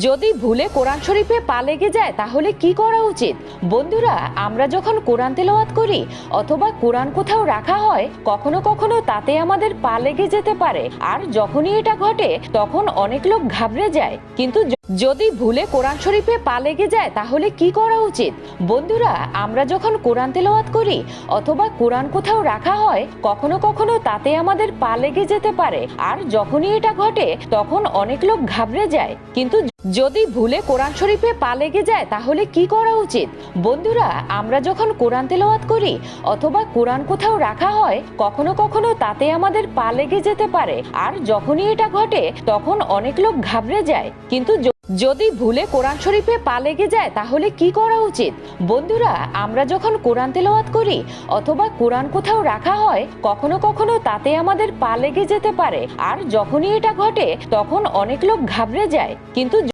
যদি ভুলে কোরআন শরীফে পা লেগে যায় তাহলে কি করা উচিত? বন্ধুরা, আমরা যখন কোরআন তেলাওয়াত করি অথবা কোরআন কোথাও রাখা হয়, কখনো কখনো তাতে আমাদের পা লেগে যেতে পারে। আর যখনই এটা ঘটে তখন অনেক লোক ঘাবড়ে যায়। কিন্তু যদি ভুলে কোরআন শরীফে পা লেগে যায় তাহলে কি করা উচিত? বন্ধুরা, আমরা যখন কোরআন তেলাওয়াত করি অথবা কোরআন কোথাও রাখা হয়, কখনো কখনো তাতে আমাদের পা লেগে যেতে পারে। আর যখনই এটা ঘটে তখন অনেক লোক ঘাবড়ে যায়। কিন্তু যদি ভুলে কোরআন শরীফে পা লেগে যায় তাহলে কি করা উচিত? বন্ধুরা, আমরা যখন কোরআন তেলাওয়াত করি অথবা কোরআন কোথাও রাখা হয়, কখনো কখনো তাতে আমাদের পা লেগে যেতে পারে। আর যখনই এটা ঘটে তখন অনেক লোক ঘাবড়ে যায়। কিন্তু যদি ভুলে কোরআন শরীফে পা লেগে যায় তাহলে কি করা উচিত? বন্ধুরা, আমরা যখন কোরআন তেলাওয়াত করি অথবা কোরআন কোথাও রাখা হয়, কখনো কখনো তাতে আমাদের পা লেগে যেতে পারে। আর যখনই এটা ঘটে তখন অনেক লোক ঘাবড়ে যায়। কিন্তু